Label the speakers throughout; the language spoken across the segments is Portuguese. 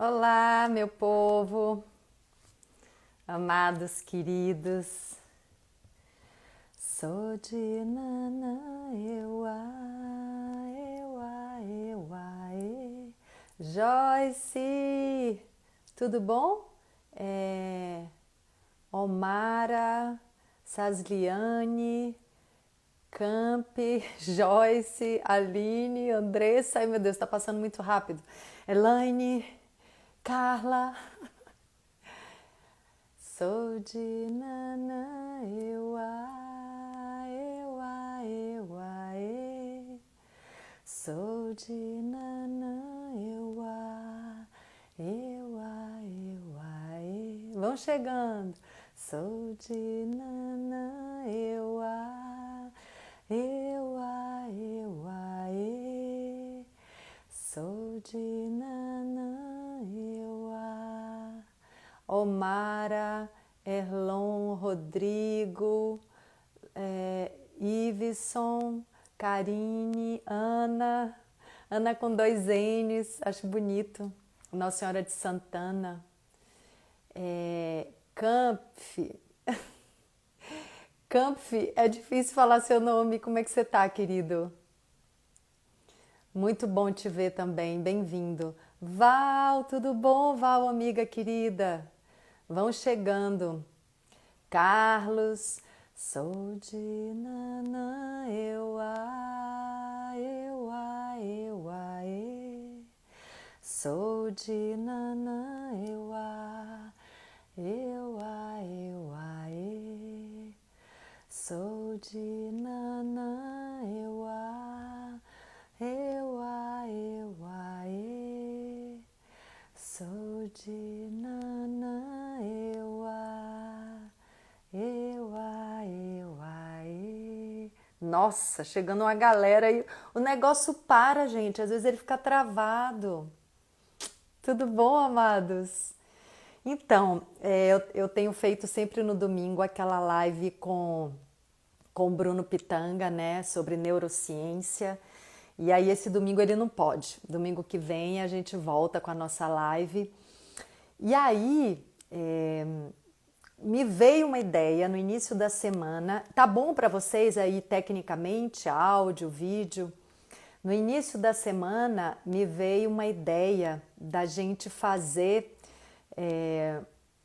Speaker 1: Olá, meu povo, amados, queridos. Sou de Nanã, e. Joyce, tudo bom? Omara, Sasliane, Camp, Joyce, Aline, Andressa, ai meu Deus, tá passando muito rápido. Elaine, Carla, sou de Nanã, e. Sou de Nanã, e. Vão chegando. Sou de Nanã, e. Sou de Nanã, Omara, Erlon, Rodrigo, Iveson, Karine, Ana, Ana com dois N's, acho bonito, Nossa Senhora de Santana, Kampf, Kampf, é difícil falar seu nome, como é que você tá, querido? Muito bom te ver também, bem-vindo. Val, tudo bom, Val, amiga querida? Vão chegando. Carlos, sou de Nanã, e. Sou de Nanã, e. Sou de Nanã, e. Sou de Nanã, e. Nossa, chegando uma galera e o negócio para, gente. Às vezes ele fica travado. Tudo bom, amados? Então, eu tenho feito sempre no domingo aquela live com o Bruno Pitanga, né, sobre neurociência. E aí esse domingo ele não pode. Domingo que vem a gente volta com a nossa live. E aí me veio uma ideia no início da semana. Tá bom para vocês aí tecnicamente, áudio, vídeo? No início da semana me veio uma ideia da gente fazer.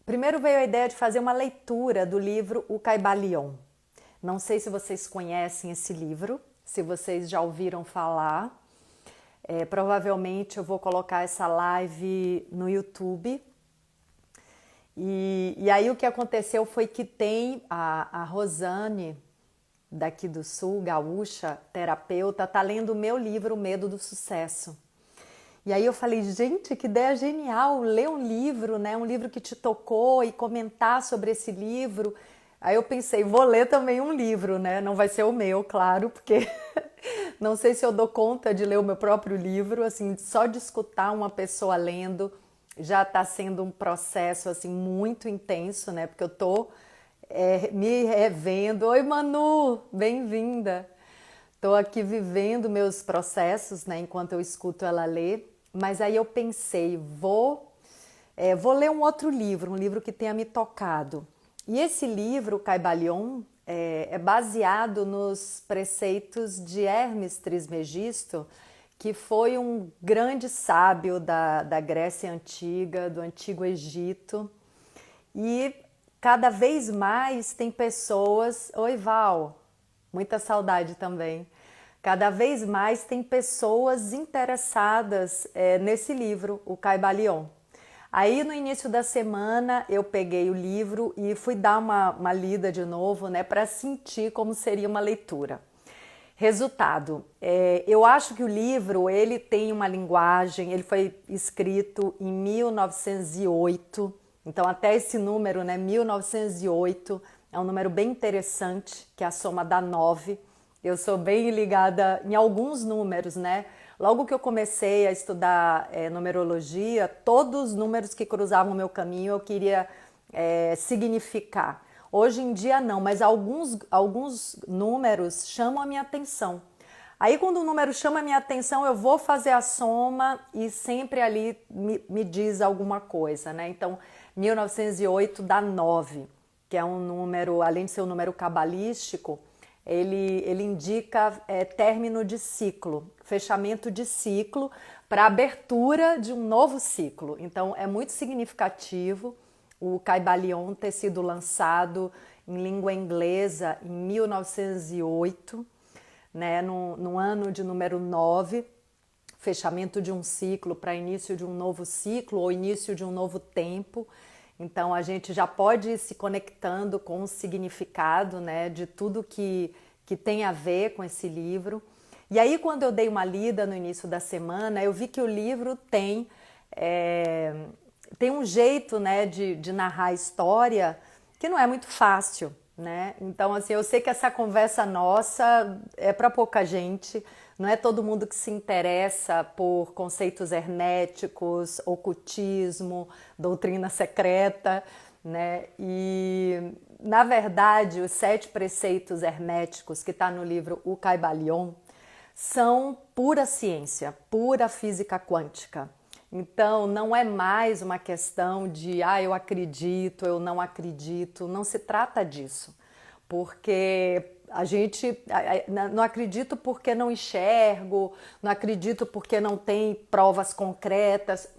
Speaker 1: Primeiro veio a ideia de fazer uma leitura do livro O Caibalion. Não sei se vocês conhecem esse livro, se vocês já ouviram falar. Provavelmente eu vou colocar essa live no YouTube. E aí o que aconteceu foi que tem a Rosane, daqui do Sul, gaúcha, terapeuta, tá lendo o meu livro O Medo do Sucesso. E aí eu falei, gente, que ideia genial, ler um livro, né? Um livro que te tocou e comentar sobre esse livro. Aí eu pensei, vou ler também um livro, né? Não vai ser o meu, claro, porque não sei se eu dou conta de ler o meu próprio livro, assim, só de escutar uma pessoa lendo já está sendo um processo assim muito intenso, né? Porque eu tô me revendo. Oi, Manu, bem-vinda. Estou aqui vivendo meus processos, né? Enquanto eu escuto ela ler. Mas aí eu pensei, vou ler um outro livro, um livro que tenha me tocado. E esse livro, Caibalion, é baseado nos preceitos de Hermes Trismegisto, que foi um grande sábio da Grécia Antiga, do Antigo Egito. E cada vez mais tem pessoas... Oi, Val, muita saudade também. Cada vez mais tem pessoas interessadas nesse livro, o Caibalion. Aí no início da semana eu peguei o livro e fui dar uma lida de novo, né, para sentir como seria uma leitura. Resultado, eu acho que o livro ele tem uma linguagem, ele foi escrito em 1908, então até esse número, né, 1908, é um número bem interessante, que é a soma dá 9. Eu sou bem ligada em alguns números, né? Logo que eu comecei a estudar numerologia, todos os números que cruzavam o meu caminho eu queria significar. Hoje em dia não, mas alguns números chamam a minha atenção. Aí quando o número chama a minha atenção, eu vou fazer a soma e sempre ali me diz alguma coisa, né? Então, 1908 dá 9, que é um número, além de ser um número cabalístico, ele indica término de ciclo, fechamento de ciclo para abertura de um novo ciclo. Então, é muito significativo o Kybalion ter sido lançado em língua inglesa em 1908, né, no ano de número 9, fechamento de um ciclo para início de um novo ciclo ou início de um novo tempo. Então a gente já pode ir se conectando com o significado, né, de tudo que tem a ver com esse livro. E aí quando eu dei uma lida no início da semana, eu vi que o livro tem um jeito, né, de narrar a história que não é muito fácil, né? Então, assim, eu sei que essa conversa nossa é para pouca gente, não é todo mundo que se interessa por conceitos herméticos, ocultismo, doutrina secreta, né? E, na verdade, os 7 preceitos herméticos que está no livro O Kybalion são pura ciência, pura física quântica. Então, não é mais uma questão de eu acredito, eu não acredito, não se trata disso, porque a gente não acredito porque não enxergo, não acredito porque não tem provas concretas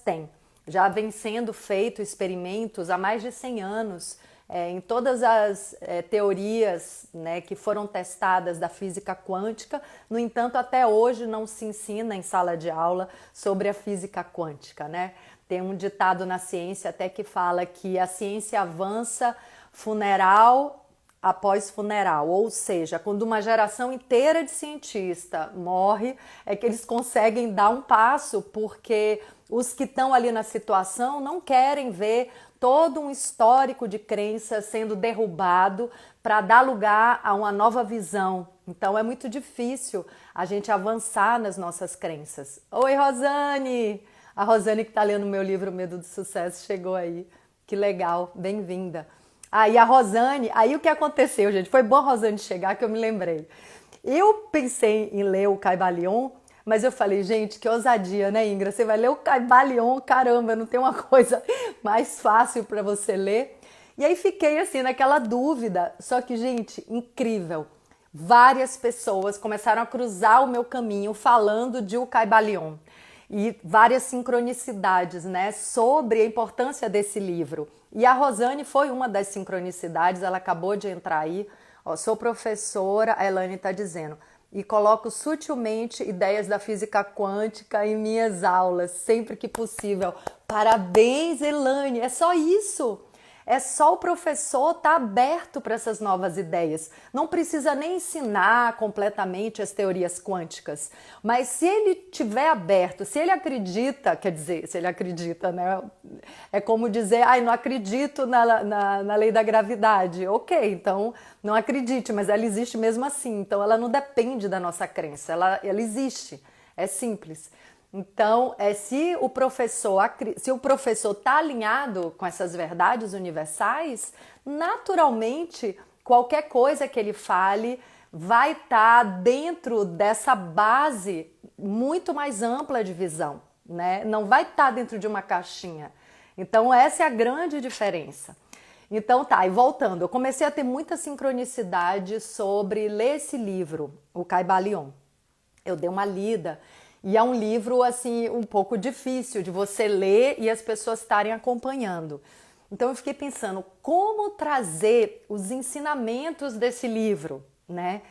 Speaker 1: tem. Já vem sendo feito experimentos há mais de 100 anos, em todas as teorias, né, que foram testadas da física quântica. No entanto, até hoje não se ensina em sala de aula sobre a física quântica, né? Tem um ditado na ciência até que fala que a ciência avança funeral após funeral, ou seja, quando uma geração inteira de cientistas morre, é que eles conseguem dar um passo, porque os que estão ali na situação não querem ver todo um histórico de crenças sendo derrubado para dar lugar a uma nova visão. Então é muito difícil a gente avançar nas nossas crenças. Oi, Rosane! A Rosane que está lendo meu livro Medo do Sucesso chegou aí. Que legal, bem-vinda. E a Rosane, aí o que aconteceu, gente? Foi bom a Rosane chegar que eu me lembrei. Eu pensei em ler o Kybalion, mas eu falei, gente, que ousadia, né, Ingra? Você vai ler o Kybalion, caramba, não tem uma coisa mais fácil para você ler. E aí fiquei assim naquela dúvida, só que, gente, incrível. Várias pessoas começaram a cruzar o meu caminho falando de o Kybalion e várias sincronicidades, né, sobre a importância desse livro. E a Rosane foi uma das sincronicidades, ela acabou de entrar aí. Sou professora, a Elaine está dizendo, e coloco sutilmente ideias da física quântica em minhas aulas, sempre que possível. Parabéns, Elaine, é só isso. É só o professor estar aberto para essas novas ideias. Não precisa nem ensinar completamente as teorias quânticas. Mas se ele estiver aberto, se ele acredita, quer dizer, se ele acredita, né? É como dizer, não acredito na lei da gravidade. Ok, então não acredite, mas ela existe mesmo assim. Então ela não depende da nossa crença, ela existe. É simples. Então, se o professor está alinhado com essas verdades universais, naturalmente, qualquer coisa que ele fale vai estar dentro dessa base muito mais ampla de visão, né? Não vai estar dentro de uma caixinha. Então, essa é a grande diferença. Então e voltando, eu comecei a ter muita sincronicidade sobre ler esse livro, o Kybalion. Eu dei uma lida. E é um livro, assim, um pouco difícil de você ler e as pessoas estarem acompanhando. Então eu fiquei pensando, como trazer os ensinamentos desse livro, né?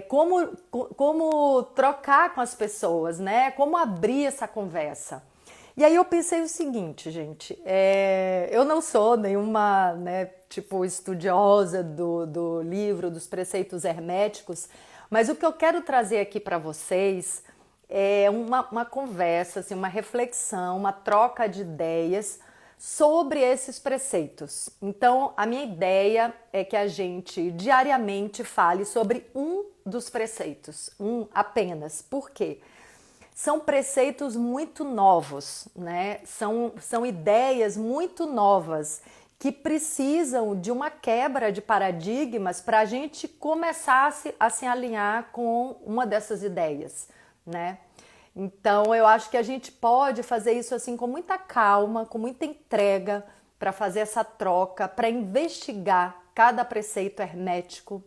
Speaker 1: Como trocar com as pessoas, né? Como abrir essa conversa. E aí eu pensei o seguinte, gente, eu não sou nenhuma, né, estudiosa do livro, dos preceitos herméticos, mas o que eu quero trazer aqui para vocês é uma conversa, assim, uma reflexão, uma troca de ideias sobre esses preceitos. Então, a minha ideia é que a gente diariamente fale sobre um dos preceitos, um apenas. Por quê? São preceitos muito novos, né? São ideias muito novas que precisam de uma quebra de paradigmas para a gente começar a se alinhar com uma dessas ideias, né? Então eu acho que a gente pode fazer isso assim com muita calma, com muita entrega, para fazer essa troca, para investigar cada preceito hermético.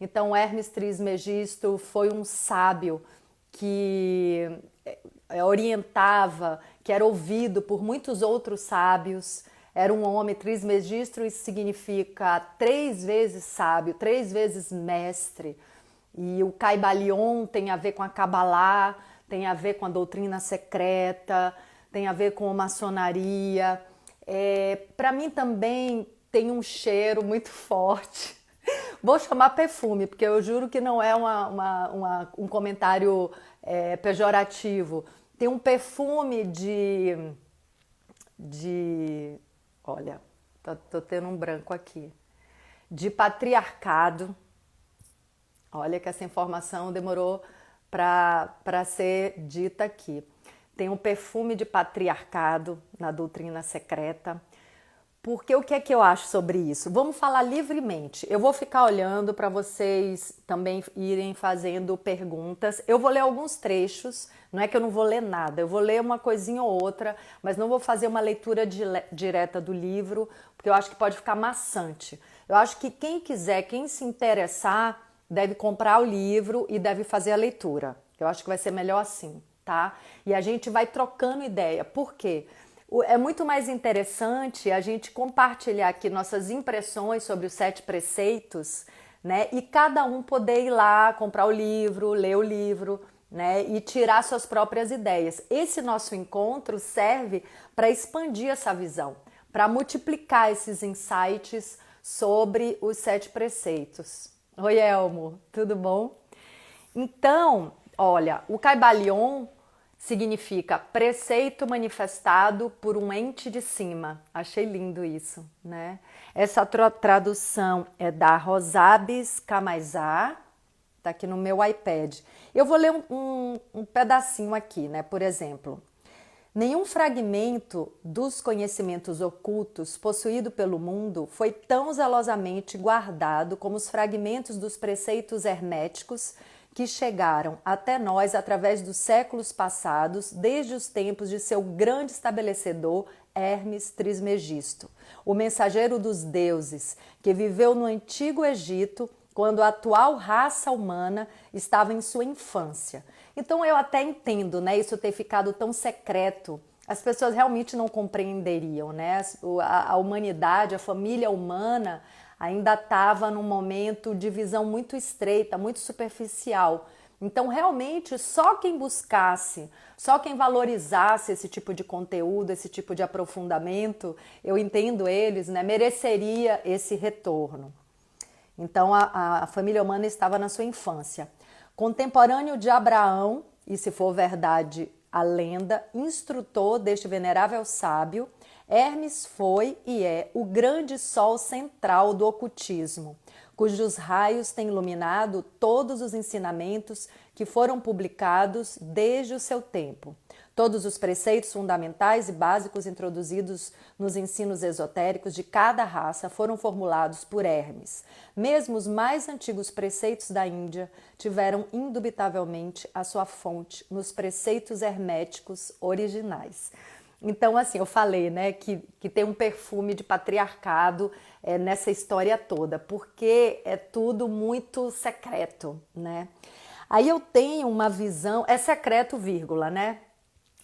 Speaker 1: Então Hermes Trismegisto foi um sábio que orientava, que era ouvido por muitos outros sábios. Era um homem trismegisto, isso significa 3 vezes sábio, 3 vezes mestre. E o Caibalion tem a ver com a Kabbalah, tem a ver com a doutrina secreta, tem a ver com a maçonaria. Para mim também tem um cheiro muito forte. Vou chamar perfume, porque eu juro que não é um comentário pejorativo. Tem um perfume olha, tô tendo um branco aqui, de patriarcado. Olha que essa informação demorou para ser dita aqui. Tem um perfume de patriarcado na doutrina secreta. Porque o que é que eu acho sobre isso? Vamos falar livremente. Eu vou ficar olhando para vocês também irem fazendo perguntas. Eu vou ler alguns trechos, não é que eu não vou ler nada, eu vou ler uma coisinha ou outra, mas não vou fazer uma leitura direta do livro, porque eu acho que pode ficar maçante. Eu acho que quem quiser, quem se interessar, deve comprar o livro e deve fazer a leitura. Eu acho que vai ser melhor assim, tá? E a gente vai trocando ideia. Por quê? É muito mais interessante a gente compartilhar aqui nossas impressões sobre os 7 preceitos, né? E cada um poder ir lá, comprar o livro, ler o livro, né? E tirar suas próprias ideias. Esse nosso encontro serve para expandir essa visão, para multiplicar esses insights sobre os 7 preceitos. Oi, Elmo, tudo bom? Então, olha, o Caibalion significa preceito manifestado por um ente de cima. Achei lindo isso, né? Essa tradução é da Rosabes Camaisá, tá aqui no meu iPad. Eu vou ler um pedacinho aqui, né? Por exemplo, nenhum fragmento dos conhecimentos ocultos possuído pelo mundo foi tão zelosamente guardado como os fragmentos dos preceitos herméticos que chegaram até nós através dos séculos passados, desde os tempos de seu grande estabelecedor, Hermes Trismegisto, o mensageiro dos deuses, que viveu no antigo Egito, quando a atual raça humana estava em sua infância. Então eu até entendo, né, isso ter ficado tão secreto. As pessoas realmente não compreenderiam, né? A humanidade, a família humana ainda estava num momento de visão muito estreita, muito superficial. Então, realmente, só quem buscasse, só quem valorizasse esse tipo de conteúdo, esse tipo de aprofundamento, eu entendo eles, né, mereceria esse retorno. Então, a família humana estava na sua infância. Contemporâneo de Abraão, e se for verdade a lenda, instrutor deste venerável sábio, Hermes foi e é o grande sol central do ocultismo, cujos raios têm iluminado todos os ensinamentos que foram publicados desde o seu tempo. Todos os preceitos fundamentais e básicos introduzidos nos ensinos esotéricos de cada raça foram formulados por Hermes. Mesmo os mais antigos preceitos da Índia tiveram indubitavelmente a sua fonte nos preceitos herméticos originais. Então, assim, eu falei, né, que tem um perfume de patriarcado nessa história toda, porque é tudo muito secreto, né? Aí eu tenho uma visão, é secreto, vírgula, né?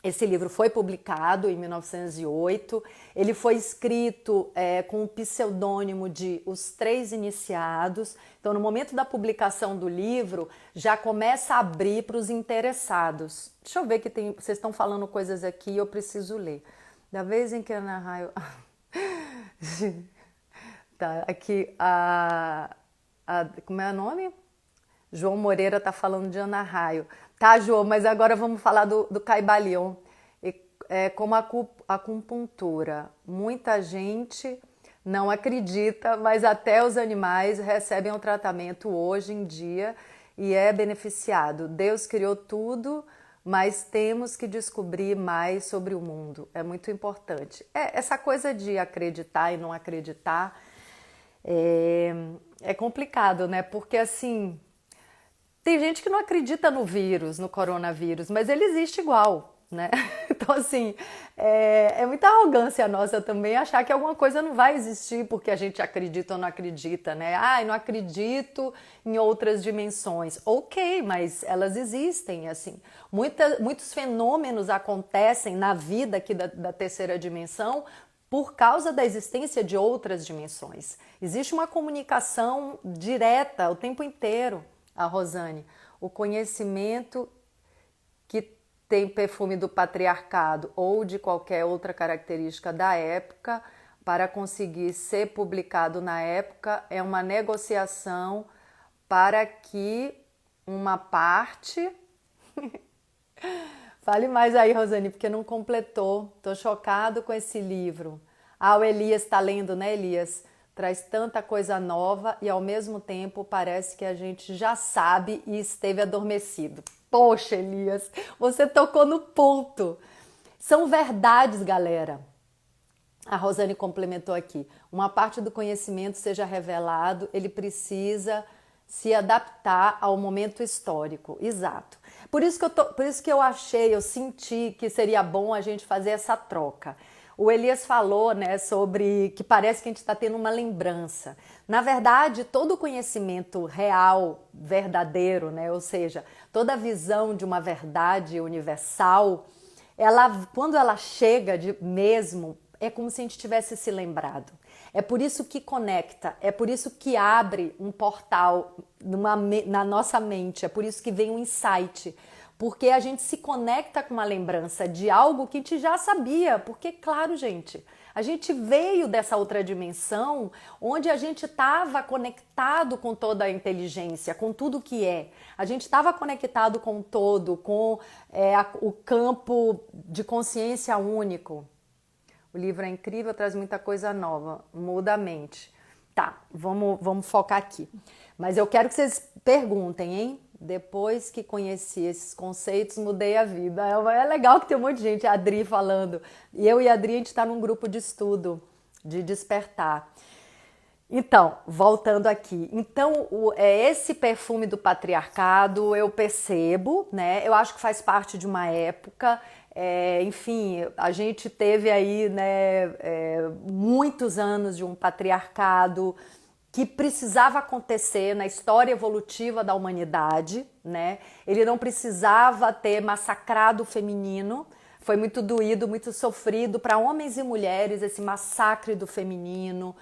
Speaker 1: Esse livro foi publicado em 1908, ele foi escrito com o pseudônimo de Os Três Iniciados. Então, no momento da publicação do livro, já começa a abrir para os interessados. Deixa eu ver que vocês estão falando coisas aqui e eu preciso ler. Da vez em que Ana Raio... tá, aqui, como é o nome? João Moreira está falando de Ana Raio. Tá, João, mas agora vamos falar do Caibalion. Como a acupuntura. Muita gente não acredita, mas até os animais recebem um tratamento hoje em dia e é beneficiado. Deus criou tudo mas temos que descobrir mais sobre o mundo. É muito importante. Essa coisa de acreditar e não acreditar é complicado, né? Porque assim, tem gente que não acredita no vírus, no coronavírus, mas ele existe igual, né? Então, assim, é muita arrogância nossa também achar que alguma coisa não vai existir porque a gente acredita ou não acredita, né? Ah, eu não acredito em outras dimensões. Ok, mas elas existem, assim. Muitos fenômenos acontecem na vida aqui da terceira dimensão por causa da existência de outras dimensões. Existe uma comunicação direta o tempo inteiro, a Rosane. O conhecimento que tem perfume do patriarcado ou de qualquer outra característica da época, para conseguir ser publicado na época, é uma negociação para que uma parte... Fale mais aí, Rosane, porque não completou. Tô chocado com esse livro. Ah, o Elias está lendo, né, Elias? Traz tanta coisa nova e ao mesmo tempo parece que a gente já sabe e esteve adormecido. Poxa, Elias, você tocou no ponto. São verdades, galera. A Rosane complementou aqui. Uma parte do conhecimento seja revelado, ele precisa se adaptar ao momento histórico. Exato. Por isso que eu senti que seria bom a gente fazer essa troca. O Elias falou, né, sobre que parece que a gente está tendo uma lembrança. Na verdade, todo o conhecimento real, verdadeiro, né, ou seja, toda a visão de uma verdade universal, quando ela chega mesmo, é como se a gente tivesse se lembrado. É por isso que conecta, é por isso que abre um portal na nossa mente, é por isso que vem um insight. Porque a gente se conecta com uma lembrança de algo que a gente já sabia. Porque, claro, gente, a gente veio dessa outra dimensão onde a gente estava conectado com toda a inteligência, com tudo que é. A gente estava conectado com todo, com o campo de consciência único. O livro é incrível, traz muita coisa nova, muda a mente. Tá, vamos focar aqui. Mas eu quero que vocês perguntem, hein? Depois que conheci esses conceitos, mudei a vida. É legal que tem um monte de gente, a Adri falando. E eu e a Adri, a gente está num grupo de estudo, de despertar. Então, voltando aqui. Então, esse perfume do patriarcado, eu percebo, né? Eu acho que faz parte de uma época. Enfim, a gente teve aí, né, muitos anos de um patriarcado que precisava acontecer na história evolutiva da humanidade, né? Ele não precisava ter massacrado o feminino. Foi muito doído, muito sofrido para homens e mulheres esse massacre do feminino,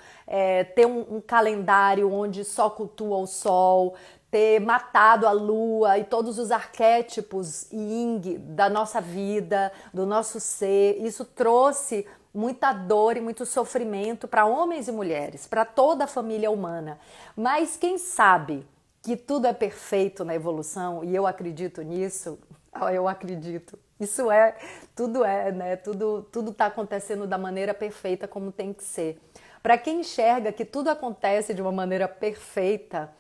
Speaker 1: ter um calendário onde só cultua o sol, ter matado a lua e todos os arquétipos yin da nossa vida, do nosso ser. Isso trouxe muita dor e muito sofrimento para homens e mulheres, para toda a família humana. Mas quem sabe que tudo é perfeito na evolução, e eu acredito nisso, eu acredito. Tudo né? Tudo está acontecendo da maneira perfeita como tem que ser. Para quem enxerga que tudo acontece de uma maneira perfeita,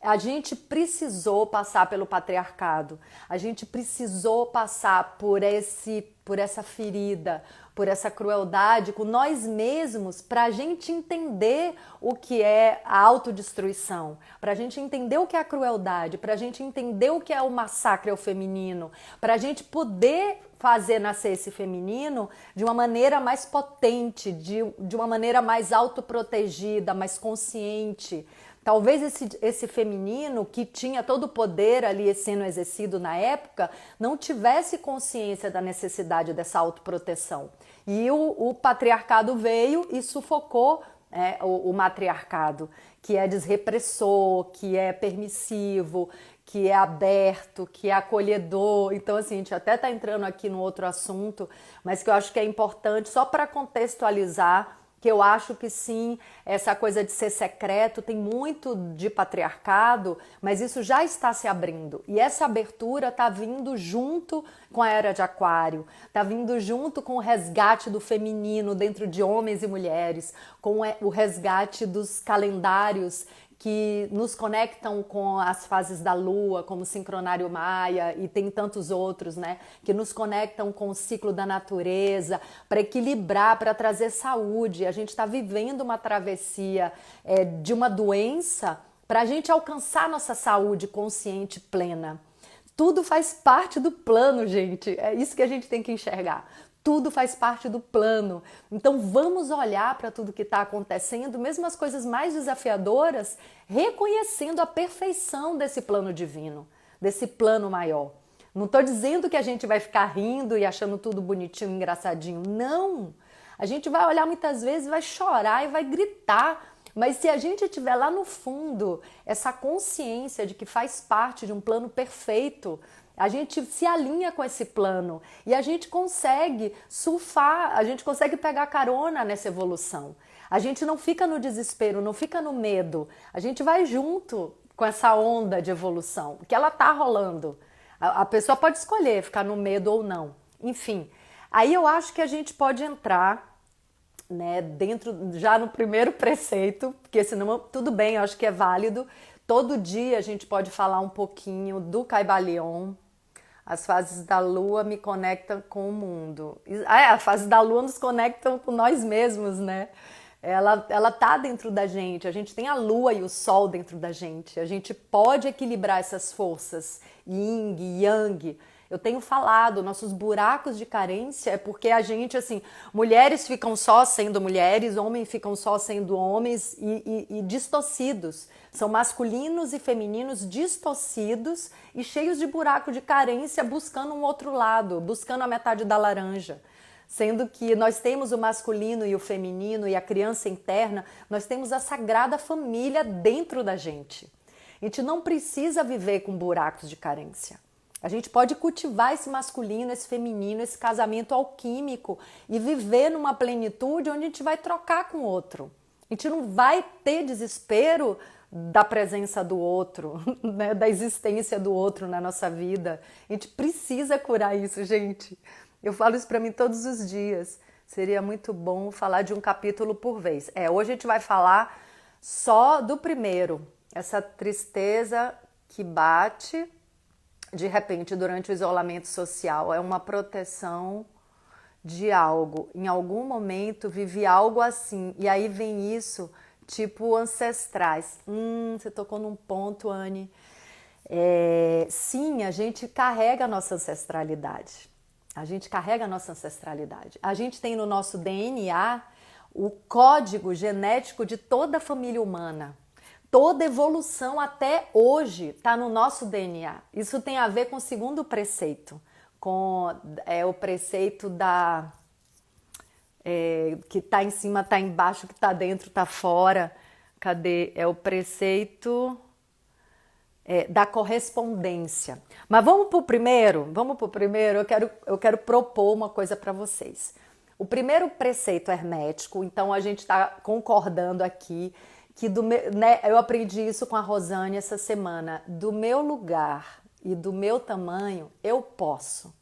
Speaker 1: a gente precisou passar pelo patriarcado, a gente precisou passar por essa ferida, por essa crueldade com nós mesmos para a gente entender o que é a autodestruição, para a gente entender o que é a crueldade, para a gente entender o que é o massacre ao feminino, para a gente poder fazer nascer esse feminino de uma maneira mais potente, de uma maneira mais autoprotegida, mais consciente. Talvez esse feminino que tinha todo o poder ali sendo exercido na época não tivesse consciência da necessidade dessa autoproteção. E o patriarcado veio e sufocou o matriarcado, que é desrepressor, que é permissivo, que é aberto, que é acolhedor. Então, assim, a gente até está entrando aqui no outro assunto, mas que eu acho que é importante só para contextualizar, que eu acho que sim, essa coisa de ser secreto tem muito de patriarcado, mas isso já está se abrindo. E essa abertura está vindo junto com a Era de Aquário, está vindo junto com o resgate do feminino dentro de homens e mulheres, com o resgate dos calendários que nos conectam com as fases da Lua, como o sincronário Maia, e tem tantos outros, né? Que nos conectam com o ciclo da natureza, para equilibrar, para trazer saúde. A gente está vivendo uma travessia de uma doença para a gente alcançar nossa saúde consciente plena. Tudo faz parte do plano, gente. É isso que a gente tem que enxergar. Tudo faz parte do plano. Então vamos olhar para tudo que está acontecendo, mesmo as coisas mais desafiadoras, reconhecendo a perfeição desse plano divino, desse plano maior. Não estou dizendo que a gente vai ficar rindo e achando tudo bonitinho, engraçadinho. Não! A gente vai olhar muitas vezes, vai chorar e vai gritar. Mas se a gente tiver lá no fundo essa consciência de que faz parte de um plano perfeito, a gente se alinha com esse plano e a gente consegue surfar, a gente consegue pegar carona nessa evolução. A gente não fica no desespero, não fica no medo. A gente vai junto com essa onda de evolução, que ela tá rolando. A pessoa pode escolher ficar no medo ou não. Enfim, aí eu acho que a gente pode entrar, né, dentro, já no primeiro preceito, porque senão tudo bem, eu acho que é válido. Todo dia a gente pode falar um pouquinho do Kybalion. As fases da Lua me conectam com o mundo. A fase da Lua nos conectam com nós mesmos, né? Ela tá dentro da gente. A gente tem a Lua e o Sol dentro da gente. A gente pode equilibrar essas forças, Yin e Yang. Eu tenho falado, nossos buracos de carência é porque a gente, assim, mulheres ficam só sendo mulheres, homens ficam só sendo homens e distorcidos. São masculinos e femininos distorcidos e cheios de buraco de carência, buscando um outro lado, buscando a metade da laranja. Sendo que nós temos o masculino e o feminino e a criança interna, nós temos a sagrada família dentro da gente. A gente não precisa viver com buracos de carência. A gente pode cultivar esse masculino, esse feminino, esse casamento alquímico e viver numa plenitude onde a gente vai trocar com o outro. A gente não vai ter desespero da presença do outro, né? Da existência do outro na nossa vida. A gente precisa curar isso, gente. Eu falo isso para mim todos os dias. Seria muito bom falar de um capítulo por vez. Hoje a gente vai falar só do primeiro. Essa tristeza que bate de repente durante o isolamento social. É uma proteção de algo. Em algum momento vivi algo assim. E aí vem isso, tipo ancestrais. Você tocou num ponto, Anne. Sim, a gente carrega a nossa ancestralidade. A gente carrega a nossa ancestralidade. A gente tem no nosso DNA o código genético de toda a família humana. Toda evolução até hoje está no nosso DNA. Isso tem a ver com o segundo preceito, com o preceito da que está em cima, está embaixo, que está dentro, está fora. Cadê? É o preceito da correspondência. Mas vamos para o primeiro? Eu quero propor uma coisa para vocês. O primeiro preceito hermético, então a gente está concordando aqui, que eu aprendi isso com a Rosane essa semana. Do meu lugar e do meu tamanho, eu posso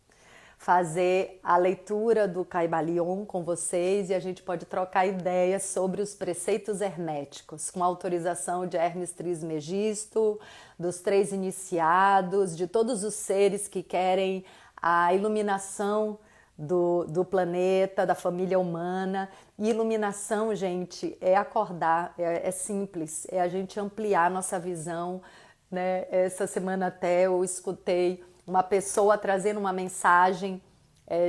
Speaker 1: fazer a leitura do Kybalion com vocês e a gente pode trocar ideias sobre os preceitos herméticos, com autorização de Hermes Trismegisto, dos 3 iniciados, de todos os seres que querem a iluminação do planeta, da família humana. E iluminação, gente, é acordar, é simples, é a gente ampliar a nossa visão, né? Essa semana até eu escutei uma pessoa trazendo uma mensagem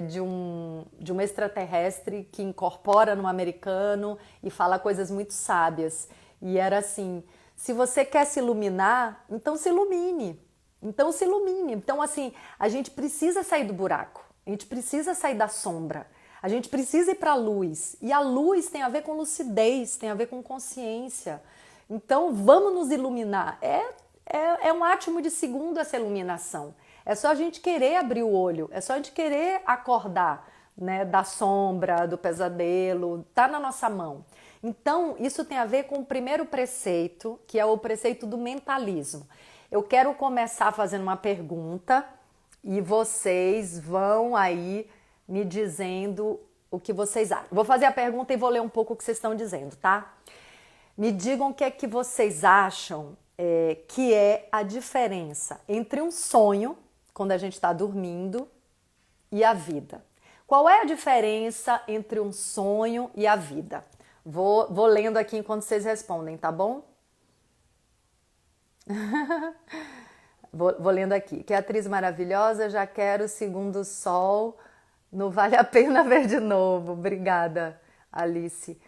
Speaker 1: de um extraterrestre que incorpora no americano e fala coisas muito sábias. E era assim, se você quer se iluminar, então se ilumine. Então, assim, a gente precisa sair do buraco. A gente precisa sair da sombra, a gente precisa ir para a luz. E a luz tem a ver com lucidez, tem a ver com consciência. Então vamos nos iluminar. É um átimo de segundo essa iluminação. É só a gente querer abrir o olho, é só a gente querer acordar, né, da sombra, do pesadelo, tá na nossa mão. Então isso tem a ver com o primeiro preceito, que é o preceito do mentalismo. Eu quero começar fazendo uma pergunta e vocês vão aí me dizendo o que vocês acham. Vou fazer a pergunta e vou ler um pouco o que vocês estão dizendo, tá? Me digam o que é que vocês acham que é a diferença entre um sonho, quando a gente está dormindo, e a vida. Qual é a diferença entre um sonho e a vida? Vou lendo aqui enquanto vocês respondem, tá bom? Vou lendo aqui. Que atriz maravilhosa, já quero o segundo sol. Não vale a pena ver de novo. Obrigada, Alice.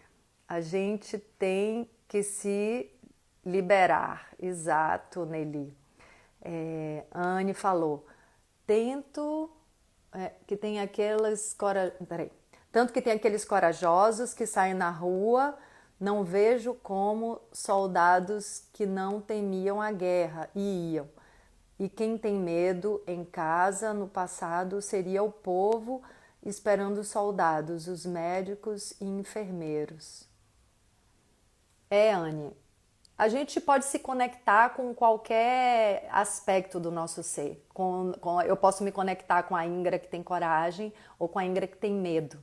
Speaker 1: A gente tem que se liberar. Exato, Nelly. Anne falou. Que tem aqueles Tanto que tem aqueles corajosos que saem na rua, não vejo como soldados que não temiam a guerra e iam. E quem tem medo em casa no passado seria o povo esperando os soldados, os médicos e enfermeiros. Anne, a gente pode se conectar com qualquer aspecto do nosso ser. Eu posso me conectar com a Ingra que tem coragem ou com a Ingra que tem medo.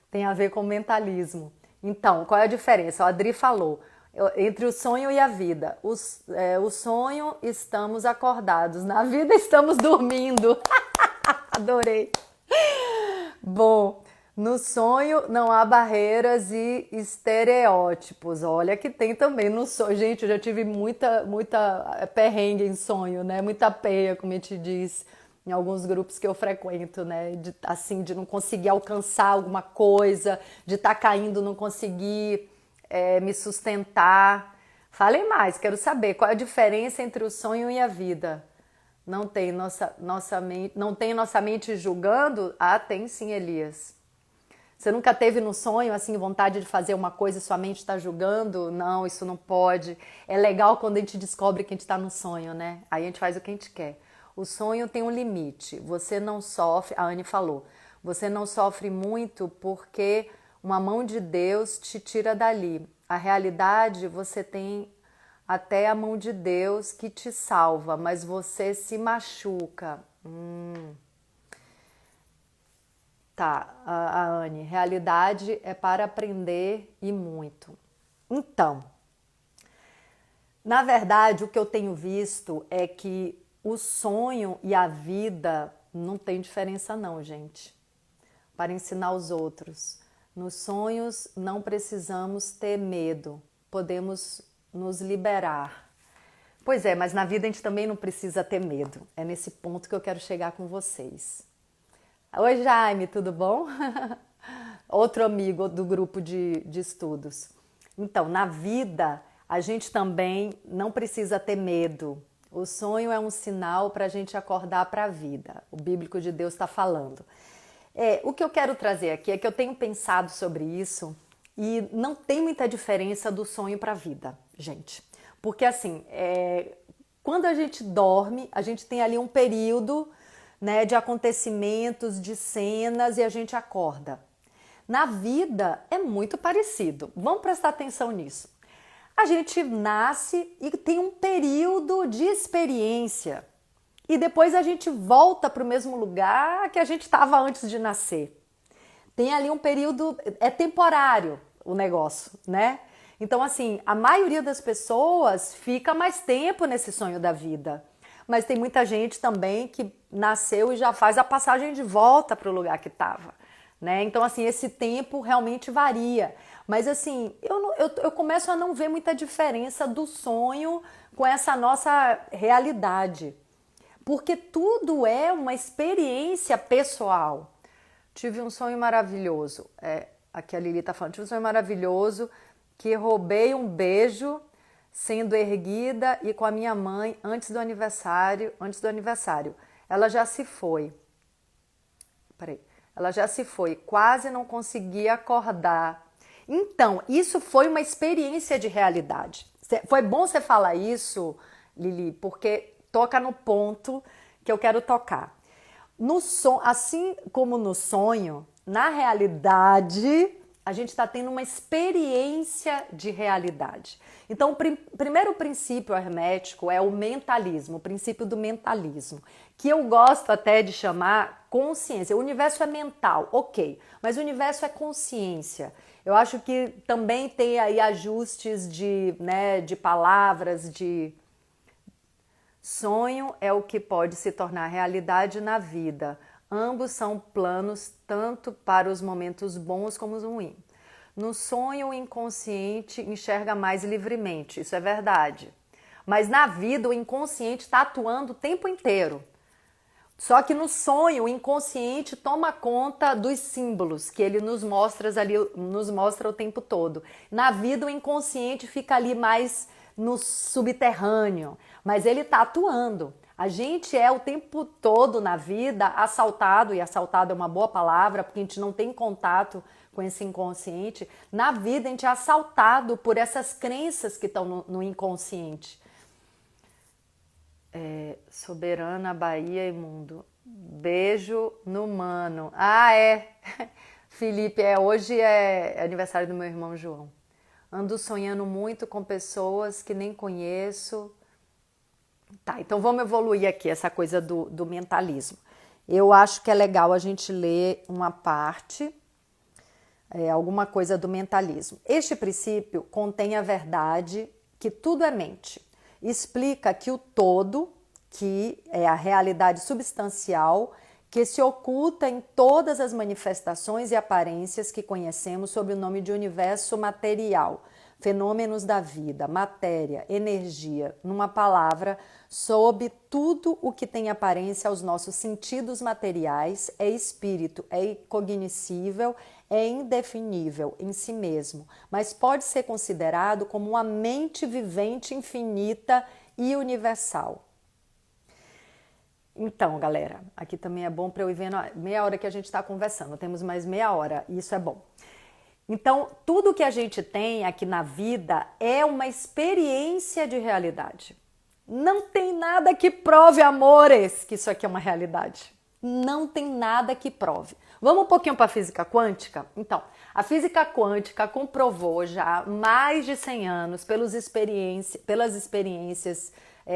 Speaker 1: Tem a ver com mentalismo. Então, qual é a diferença? O Adri falou, entre o sonho e a vida. O sonho, estamos acordados. Na vida, estamos dormindo. Adorei. Bom, no sonho não há barreiras e estereótipos. Olha que tem também no sonho. Gente, eu já tive muita perrengue em sonho, né? Muita peia, como a gente diz, em alguns grupos que eu frequento, né? De não conseguir alcançar alguma coisa, de estar caindo, não conseguir me sustentar. Falem mais, quero saber qual é a diferença entre o sonho e a vida. Não tem nossa mente julgando? Ah, tem sim, Elias. Você nunca teve no sonho, assim, vontade de fazer uma coisa e sua mente está julgando? Não, isso não pode. É legal quando a gente descobre que a gente está no sonho, né? Aí a gente faz o que a gente quer. O sonho tem um limite. Você não sofre, a Anne falou, você não sofre muito porque uma mão de Deus te tira dali. A realidade, você tem até a mão de Deus que te salva, mas você se machuca. Tá, a Anne, realidade é para aprender e muito. Então, na verdade, o que eu tenho visto é que o sonho e a vida não tem diferença não, gente. Para ensinar os outros. Nos sonhos não precisamos ter medo, podemos nos liberar. Pois é, mas na vida a gente também não precisa ter medo. É nesse ponto que eu quero chegar com vocês. Oi, Jaime, tudo bom? Outro amigo do grupo de estudos. Então, na vida, a gente também não precisa ter medo. O sonho é um sinal para a gente acordar para a vida. O bíblico de Deus está falando. O que eu quero trazer aqui é que eu tenho pensado sobre isso e não tem muita diferença do sonho para a vida, gente. Porque assim, quando a gente dorme, a gente tem ali um período, né, de acontecimentos, de cenas e a gente acorda. Na vida é muito parecido. Vamos prestar atenção nisso. A gente nasce e tem um período de experiência. E depois a gente volta para o mesmo lugar que a gente estava antes de nascer. Tem ali um período, é temporário o negócio, né? Então, assim, a maioria das pessoas fica mais tempo nesse sonho da vida. Mas tem muita gente também que nasceu e já faz a passagem de volta para o lugar que estava, né? Então, assim, esse tempo realmente varia. Mas, assim, eu começo a não ver muita diferença do sonho com essa nossa realidade. Porque tudo é uma experiência pessoal. Tive um sonho maravilhoso. Aqui a Lili está falando. Tive um sonho maravilhoso que roubei um beijo sendo erguida e com a minha mãe antes do aniversário. Ela já se foi. Ela já se foi. Quase não consegui acordar. Então, isso foi uma experiência de realidade. Foi bom você falar isso, Lili, porque toca no ponto que eu quero tocar. Assim como no sonho, na realidade, a gente está tendo uma experiência de realidade. Então, o primeiro princípio hermético é o mentalismo, o princípio do mentalismo, que eu gosto até de chamar consciência. O universo é mental, ok, mas o universo é consciência. Eu acho que também tem aí ajustes de palavras, de sonho é o que pode se tornar realidade na vida. Ambos são planos tanto para os momentos bons como os ruins. No sonho, o inconsciente enxerga mais livremente, isso é verdade. Mas na vida, o inconsciente está atuando o tempo inteiro. Só que no sonho, o inconsciente toma conta dos símbolos que ele nos mostra o tempo todo. Na vida, o inconsciente fica ali mais no subterrâneo, mas ele está atuando. A gente é o tempo todo na vida assaltado, e assaltado é uma boa palavra, porque a gente não tem contato com esse inconsciente. Na vida, a gente é assaltado por essas crenças que estão no inconsciente. Soberana, Bahia e Mundo. Beijo no mano. Ah, é. Felipe, hoje é aniversário do meu irmão João. Ando sonhando muito com pessoas que nem conheço. Tá, então vamos evoluir aqui essa coisa do mentalismo. Eu acho que é legal a gente ler uma parte, alguma coisa do mentalismo. Este princípio contém a verdade que tudo é mente. Explica que o todo, que é a realidade substancial, que se oculta em todas as manifestações e aparências que conhecemos sob o nome de universo material, fenômenos da vida, matéria, energia, numa palavra, sob tudo o que tem aparência aos nossos sentidos materiais, é espírito, é incognoscível, é indefinível em si mesmo, mas pode ser considerado como uma mente vivente infinita e universal. Então, galera, aqui também é bom para eu ir vendo meia hora que a gente está conversando, temos mais meia hora, e isso é bom. Então, tudo que a gente tem aqui na vida é uma experiência de realidade. Não tem nada que prove, amores, que isso aqui é uma realidade. Não tem nada que prove. Vamos um pouquinho para a física quântica? Então, a física quântica comprovou já há mais de 100 anos pelas experiências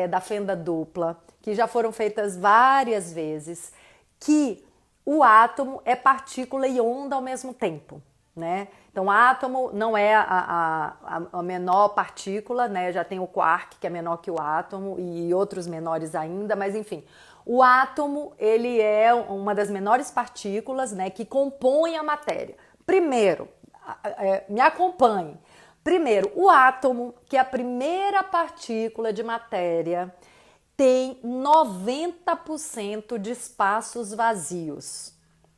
Speaker 1: da fenda dupla, que já foram feitas várias vezes, que o átomo é partícula e onda ao mesmo tempo, né? Então, o átomo não é a menor partícula, né? Já tem o quark, que é menor que o átomo, e outros menores ainda, mas enfim. O átomo, ele é uma das menores partículas, né, que compõem a matéria. Primeiro, me acompanhe. Primeiro, o átomo, que é a primeira partícula de matéria, tem 90% de espaços vazios.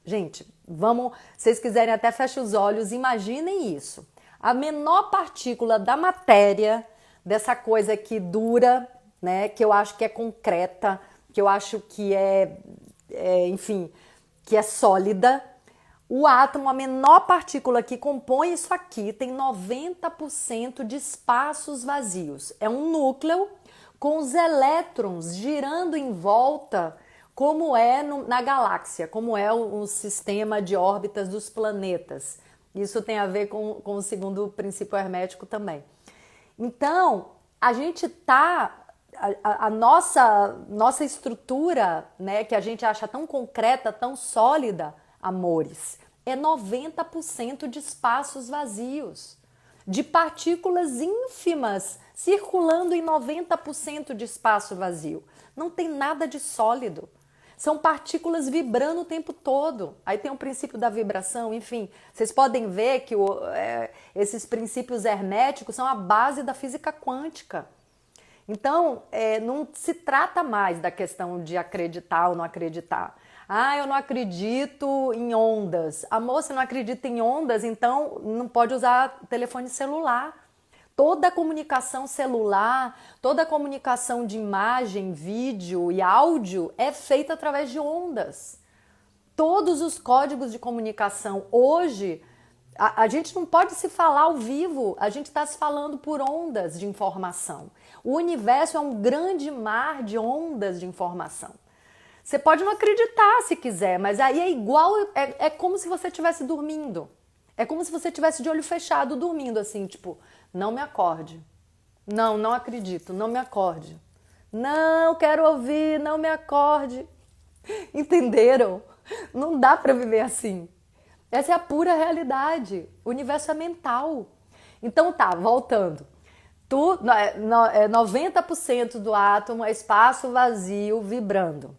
Speaker 1: Gente, se vocês quiserem até fecha os olhos, imaginem isso. A menor partícula da matéria, dessa coisa que dura, né, que eu acho que é concreta, que eu acho que enfim, que é sólida. O átomo, a menor partícula que compõe isso aqui, tem 90% de espaços vazios. É um núcleo com os elétrons girando em volta, como é na galáxia, como é o sistema de órbitas dos planetas. Isso tem a ver com o segundo princípio hermético também. Então, a gente está... A nossa estrutura, né, que a gente acha tão concreta, tão sólida, amores, é 90% de espaços vazios, de partículas ínfimas circulando em 90% de espaço vazio. Não tem nada de sólido. São partículas vibrando o tempo todo. Aí tem o princípio da vibração, enfim. Vocês podem ver que esses princípios herméticos são a base da física quântica. Então, não se trata mais da questão de acreditar ou não acreditar. Ah, eu não acredito em ondas. Amor, você não acredita em ondas, então não pode usar telefone celular. Toda a comunicação celular, toda a comunicação de imagem, vídeo e áudio é feita através de ondas. Todos os códigos de comunicação hoje, a gente não pode se falar ao vivo, a gente está se falando por ondas de informação. O universo é um grande mar de ondas de informação. Você pode não acreditar se quiser, mas aí é igual, é como se você estivesse dormindo. É como se você tivesse de olho fechado, dormindo assim, tipo, não me acorde. Não, não acredito, não me acorde. Não, quero ouvir, não me acorde. Entenderam? Não dá para viver assim. Essa é a pura realidade. O universo é mental. Então tá, voltando. 90% do átomo é espaço vazio vibrando.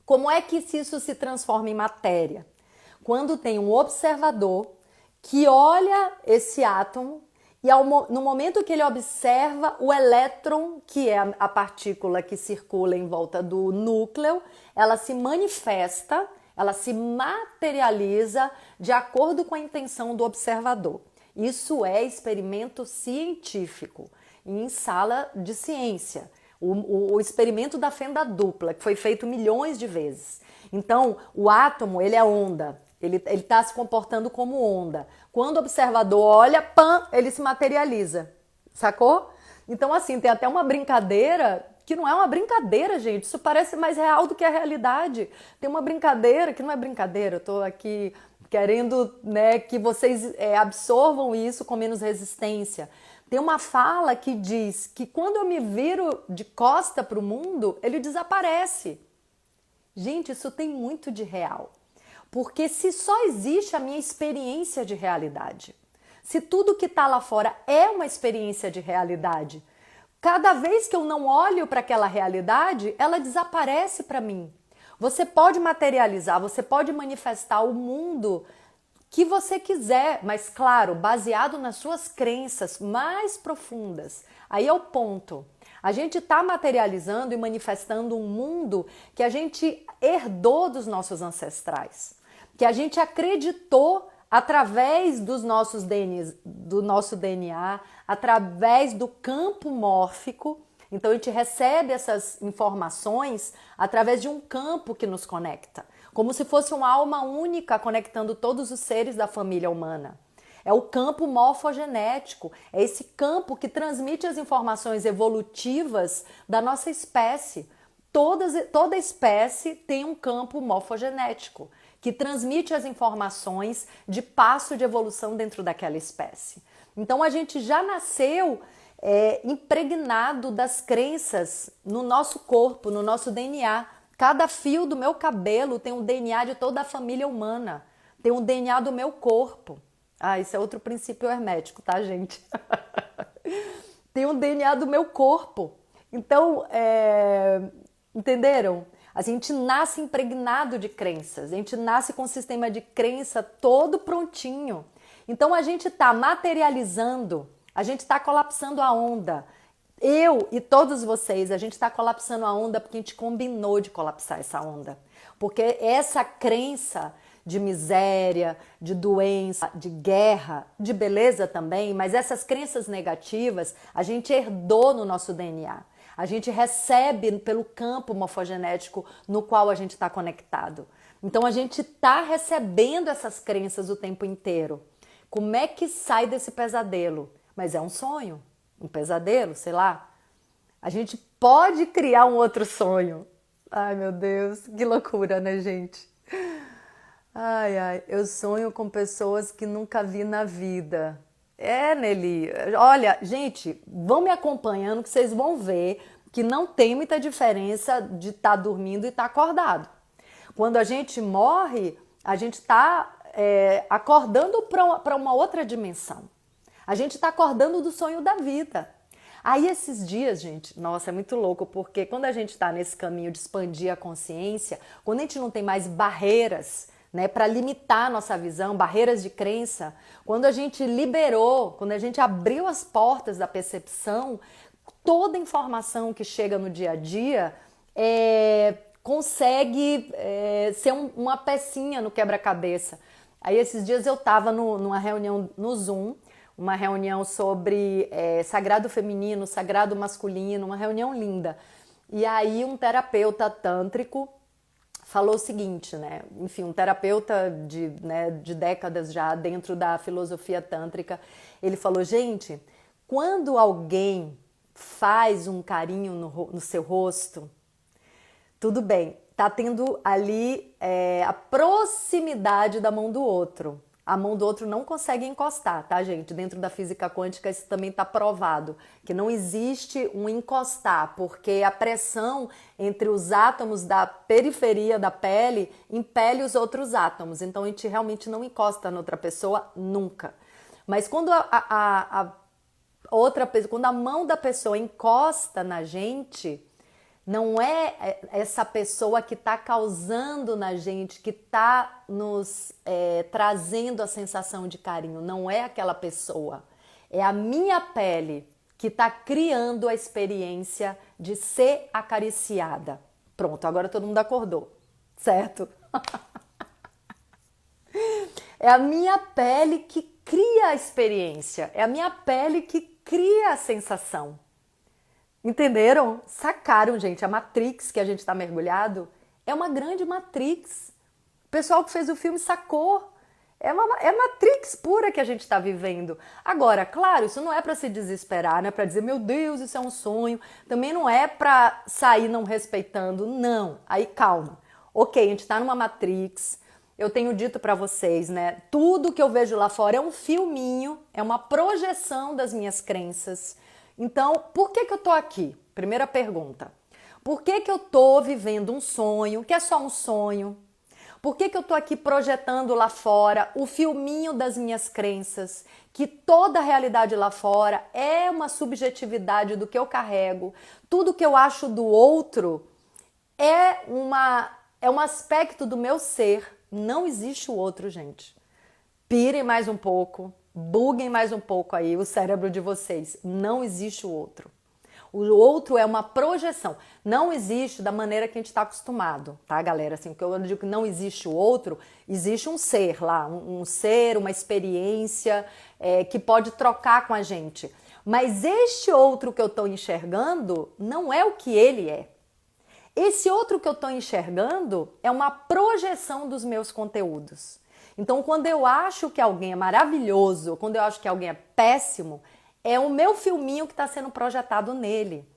Speaker 1: Como é que isso se transforma em matéria? Quando tem um observador que olha esse átomo e no momento que ele observa o elétron, que é a partícula que circula em volta do núcleo, ela se manifesta, ela se materializa de acordo com a intenção do observador. Isso é experimento científico em sala de ciência. O experimento da fenda dupla, que foi feito milhões de vezes. Então, o átomo, ele é onda. Ele está se comportando como onda. Quando o observador olha, pam, ele se materializa. Sacou? Então, assim, tem até uma brincadeira que não é uma brincadeira, gente. Isso parece mais real do que a realidade. Tem uma brincadeira que não é brincadeira. Eu tô aqui querendo, né, que vocês absorvam isso com menos resistência. Tem uma fala que diz que quando eu me viro de costa para o mundo, ele desaparece. Gente, isso tem muito de real. Porque se só existe a minha experiência de realidade, se tudo que está lá fora é uma experiência de realidade, cada vez que eu não olho para aquela realidade, ela desaparece para mim. Você pode materializar, você pode manifestar o mundo que você quiser, mas claro, baseado nas suas crenças mais profundas. Aí é o ponto. A gente está materializando e manifestando um mundo que a gente herdou dos nossos ancestrais, que a gente acreditou através dos nossos DNAs, do nosso DNA, através do campo mórfico. Então a gente recebe essas informações através de um campo que nos conecta, como se fosse uma alma única conectando todos os seres da família humana. É o campo morfogenético, é esse campo que transmite as informações evolutivas da nossa espécie. Toda espécie tem um campo morfogenético que transmite as informações de passo de evolução dentro daquela espécie. Então a gente já nasceu impregnado das crenças no nosso corpo, no nosso DNA. Cada fio do meu cabelo tem um DNA de toda a família humana, tem um DNA do meu corpo. Ah, isso é outro princípio hermético, tá, gente? Tem um DNA do meu corpo. Então, entenderam? A gente nasce impregnado de crenças, a gente nasce com um sistema de crença todo prontinho. Então, a gente está materializando, a gente está colapsando a onda. Eu e todos vocês, a gente está colapsando a onda porque a gente combinou de colapsar essa onda. Porque essa crença de miséria, de doença, de guerra, de beleza também, mas essas crenças negativas a gente herdou no nosso DNA. A gente recebe pelo campo morfogenético no qual a gente está conectado. Então a gente está recebendo essas crenças o tempo inteiro. Como é que sai desse pesadelo? Mas é um sonho, um pesadelo, sei lá. A gente pode criar um outro sonho. Ai, meu Deus, que loucura, né, gente? Ai, ai, eu sonho com pessoas que nunca vi na vida. Nelly, olha, gente, vão me acompanhando que vocês vão ver que não tem muita diferença de estar dormindo e estar acordado. Quando a gente morre, a gente está acordando para uma outra dimensão. A gente está acordando do sonho da vida. Aí esses dias, gente, nossa, é muito louco, porque quando a gente está nesse caminho de expandir a consciência, quando a gente não tem mais barreiras, né, para limitar a nossa visão, barreiras de crença, quando a gente liberou, quando a gente abriu as portas da percepção, toda informação que chega no dia a dia consegue ser uma pecinha no quebra-cabeça. Aí esses dias eu estava numa reunião no Zoom, uma reunião sobre sagrado feminino, sagrado masculino, uma reunião linda. E aí um terapeuta tântrico falou o seguinte, né? Enfim, um terapeuta de décadas já dentro da filosofia tântrica, ele falou, gente, quando alguém faz um carinho no seu rosto, tudo bem, tá tendo ali a proximidade da mão do outro. A mão do outro não consegue encostar, tá, gente? Dentro da física quântica isso também está provado, que não existe um encostar, porque a pressão entre os átomos da periferia da pele impele os outros átomos, então a gente realmente não encosta na outra pessoa nunca. Mas quando quando a mão da pessoa encosta na gente, não é essa pessoa que está causando na gente, que está nos trazendo a sensação de carinho. Não é aquela pessoa. É a minha pele que está criando a experiência de ser acariciada. Pronto, agora todo mundo acordou, certo? É a minha pele que cria a experiência. É a minha pele que cria a sensação. Entenderam? Sacaram, gente? A Matrix que a gente está mergulhado é uma grande Matrix. O pessoal que fez o filme sacou. É Matrix pura que a gente está vivendo. Agora, claro, isso não é para se desesperar, não é para dizer, meu Deus, isso é um sonho. Também não é para sair não respeitando, não. Aí, calma. Ok, a gente está numa Matrix. Eu tenho dito para vocês, né? Tudo que eu vejo lá fora é um filminho, é uma projeção das minhas crenças. Então, por que eu tô aqui? Primeira pergunta. Por que eu tô vivendo um sonho, que é só um sonho? Por que eu tô aqui projetando lá fora o filminho das minhas crenças, que toda a realidade lá fora é uma subjetividade do que eu carrego, tudo que eu acho do outro é um aspecto do meu ser, não existe o outro, gente. Pirem mais um pouco. Buguem mais um pouco aí o cérebro de vocês. Não existe o outro. O outro é uma projeção. Não existe da maneira que a gente está acostumado, tá, galera? Assim, que eu digo que não existe o outro, existe um ser lá, um ser, uma experiência que pode trocar com a gente. Mas este outro que eu estou enxergando não é o que ele é. Esse outro que eu estou enxergando é uma projeção dos meus conteúdos. Então, quando eu acho que alguém é maravilhoso, quando eu acho que alguém é péssimo, é o meu filminho que está sendo projetado nele.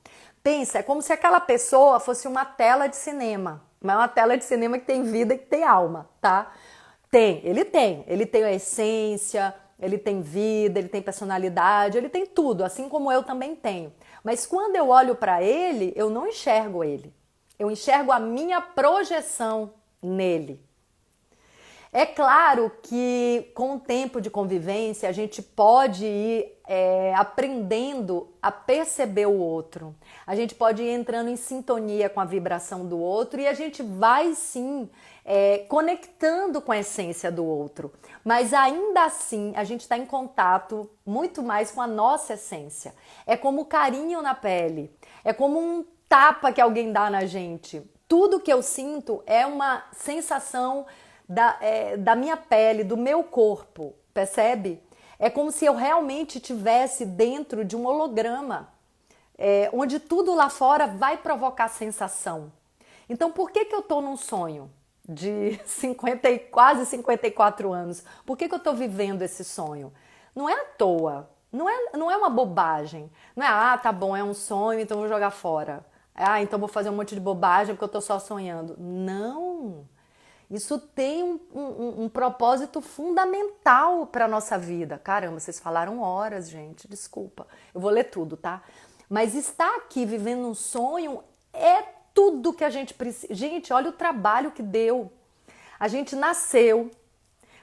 Speaker 1: Pensa, é como se aquela pessoa fosse uma tela de cinema. Mas é uma tela de cinema que tem vida e que tem alma, tá? Ele tem a essência, ele tem vida, ele tem personalidade, ele tem tudo, assim como eu também tenho. Mas quando eu olho para ele, eu não enxergo ele. Eu enxergo a minha projeção nele. É claro que com o tempo de convivência a gente pode ir aprendendo a perceber o outro. A gente pode ir entrando em sintonia com a vibração do outro e a gente vai sim conectando com a essência do outro. Mas ainda assim a gente está em contato muito mais com a nossa essência. É como carinho na pele, é como um tapa que alguém dá na gente. Tudo que eu sinto é uma sensação da minha pele, do meu corpo, percebe? É como se eu realmente estivesse dentro de um holograma, onde tudo lá fora vai provocar sensação. Então, por que eu estou num sonho de quase 54 anos? Por que eu estou vivendo esse sonho? Não é à toa, não é uma bobagem. Não é, tá bom, é um sonho, então vou jogar fora. Então vou fazer um monte de bobagem porque eu estou só sonhando. Não! Isso tem um propósito fundamental para a nossa vida. Caramba, vocês falaram horas, gente, desculpa. Eu vou ler tudo, tá? Mas estar aqui vivendo um sonho é tudo que a gente precisa. Gente, olha o trabalho que deu. A gente nasceu.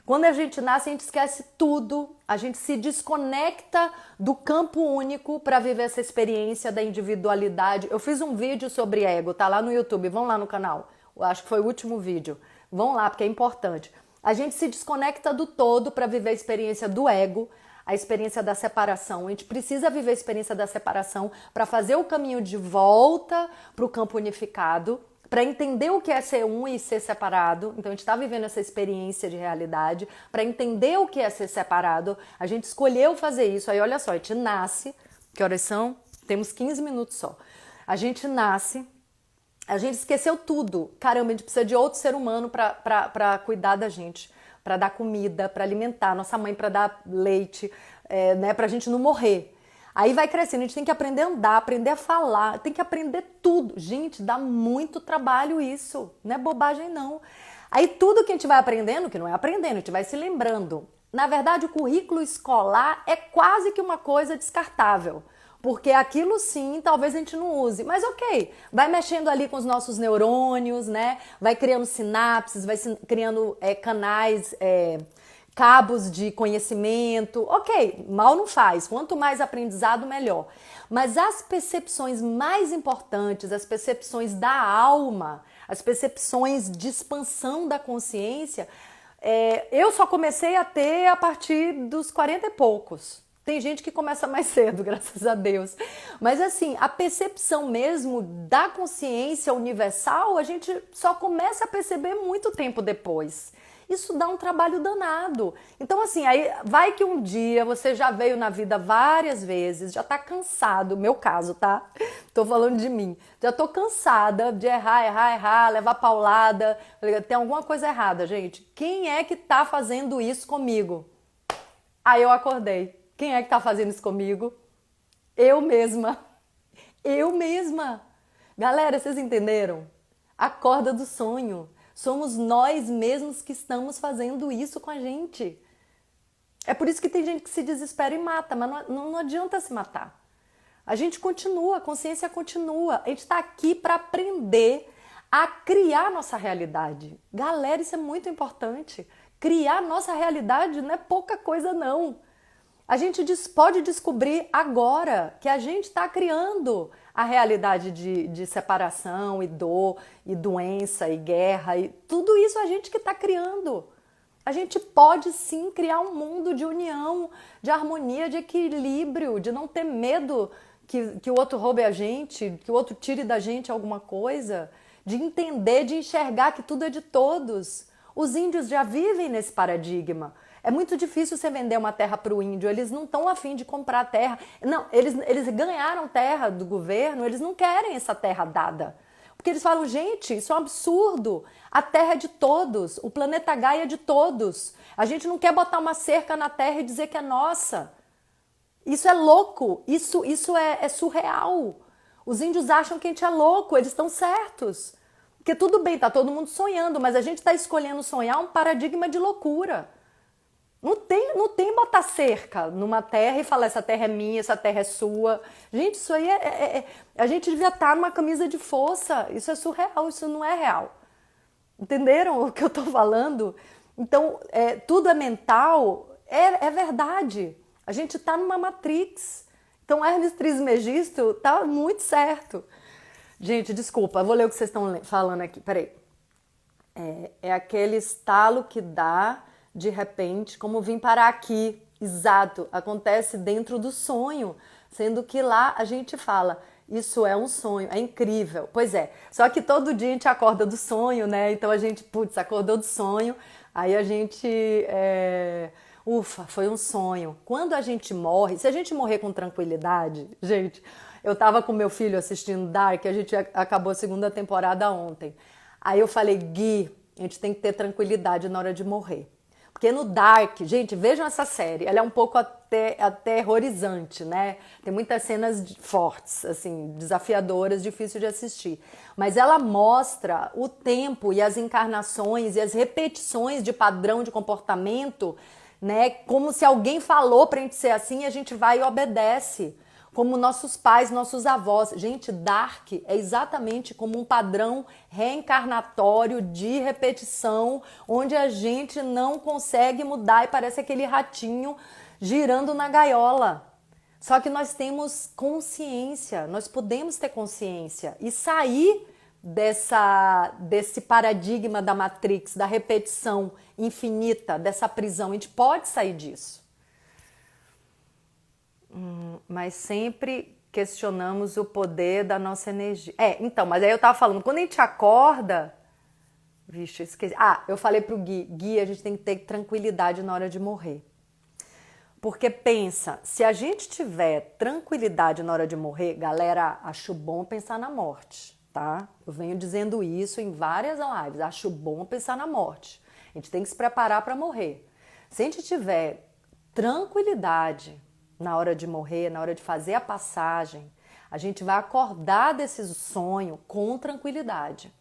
Speaker 1: Quando a gente nasce, a gente esquece tudo. A gente se desconecta do campo único para viver essa experiência da individualidade. Eu fiz um vídeo sobre ego, tá lá no YouTube. Vão lá no canal. Eu acho que foi o último vídeo. Vão lá, porque é importante. A gente se desconecta do todo para viver a experiência do ego, a experiência da separação. A gente precisa viver a experiência da separação para fazer o caminho de volta para o campo unificado, para entender o que é ser um e ser separado. Então a gente está vivendo essa experiência de realidade. Para entender o que é ser separado, a gente escolheu fazer isso. Aí olha só, a gente nasce, que horas são? Temos 15 minutos só. A gente nasce... A gente esqueceu tudo. Caramba, a gente precisa de outro ser humano para cuidar da gente, para dar comida, para alimentar, nossa mãe para dar leite, né, para a gente não morrer. Aí vai crescendo, a gente tem que aprender a andar, aprender a falar, tem que aprender tudo. Gente, dá muito trabalho isso, não é bobagem não. Aí tudo que a gente vai aprendendo, que não é aprendendo, a gente vai se lembrando. Na verdade, o currículo escolar é quase que uma coisa descartável. Porque aquilo sim, talvez a gente não use. Mas ok, vai mexendo ali com os nossos neurônios, né? Vai criando sinapses, vai criando canais, cabos de conhecimento. Ok, mal não faz. Quanto mais aprendizado, melhor. Mas as percepções mais importantes, as percepções da alma, as percepções de expansão da consciência, eu só comecei a ter a partir dos 40 e poucos. Tem gente que começa mais cedo, graças a Deus. Mas assim, a percepção mesmo da consciência universal, a gente só começa a perceber muito tempo depois. Isso dá um trabalho danado. Então assim, aí vai que um dia você já veio na vida várias vezes, já tá cansado, meu caso, tá? Tô falando de mim. Já tô cansada de errar, levar paulada. Tem alguma coisa errada, gente. Quem é que tá fazendo isso comigo? Aí eu acordei. Quem é que tá fazendo isso comigo? Eu mesma. Eu mesma. Galera, vocês entenderam? A corda do sonho. Somos nós mesmos que estamos fazendo isso com a gente. É por isso que tem gente que se desespera e mata, mas não adianta se matar. A gente continua, a consciência continua. A gente está aqui para aprender a criar nossa realidade. Galera, isso é muito importante. Criar nossa realidade não é pouca coisa, não. A gente pode descobrir agora que a gente está criando a realidade de separação e dor e doença e guerra e tudo isso a gente que está criando. A gente pode sim criar um mundo de união, de harmonia, de equilíbrio, de não ter medo que o outro roube a gente, que o outro tire da gente alguma coisa, de entender, de enxergar que tudo é de todos. Os índios já vivem nesse paradigma. É muito difícil você vender uma terra para o índio, eles não estão a fim de comprar terra. Não, eles ganharam terra do governo, eles não querem essa terra dada. Porque eles falam, gente, isso é um absurdo. A terra é de todos, o planeta Gaia é de todos. A gente não quer botar uma cerca na terra e dizer que é nossa. Isso é louco, isso é surreal. Os índios acham que a gente é louco, eles estão certos. Porque tudo bem, tá todo mundo sonhando, mas a gente está escolhendo sonhar um paradigma de loucura. Não tem botar cerca numa terra e falar essa terra é minha, essa terra é sua. Gente, isso aí a gente devia estar numa camisa de força. Isso é surreal, isso não é real. Entenderam o que eu tô falando? Então, tudo é mental, é verdade. A gente tá numa Matrix. Então, Hermes Trismegisto tá muito certo. Gente, desculpa, eu vou ler o que vocês estão falando aqui. Peraí. É aquele estalo que dá de repente, como vim parar aqui. Exato, acontece dentro do sonho, sendo que lá a gente fala, isso é um sonho, é incrível. Pois é, só que todo dia a gente acorda do sonho, né? Então a gente, acordou do sonho, aí a gente, ufa, foi um sonho. Quando a gente morre, se a gente morrer com tranquilidade, gente, eu tava com meu filho assistindo Dark, a gente acabou a segunda temporada ontem. Aí eu falei, Gui, a gente tem que ter tranquilidade na hora de morrer. Porque no Dark, gente, vejam essa série, ela é um pouco aterrorizante, né? Tem muitas cenas fortes, assim, desafiadoras, difícil de assistir. Mas ela mostra o tempo e as encarnações e as repetições de padrão de comportamento, né? Como se alguém falou pra gente ser assim e a gente vai e obedece. Como nossos pais, nossos avós. Gente, Dark é exatamente como um padrão reencarnatório de repetição, onde a gente não consegue mudar e parece aquele ratinho girando na gaiola. Só que nós temos consciência, nós podemos ter consciência e sair desse paradigma da Matrix, da repetição infinita, dessa prisão. A gente pode sair disso. Mas sempre questionamos o poder da nossa energia. Então, mas aí eu tava falando, quando a gente acorda... Vixe, eu esqueci. Eu falei pro Gui, a gente tem que ter tranquilidade na hora de morrer. Porque pensa, se a gente tiver tranquilidade na hora de morrer, galera, acho bom pensar na morte, tá? Eu venho dizendo isso em várias lives, acho bom pensar na morte. A gente tem que se preparar para morrer. Se a gente tiver tranquilidade na hora de morrer, na hora de fazer a passagem, a gente vai acordar desse sonho com tranquilidade.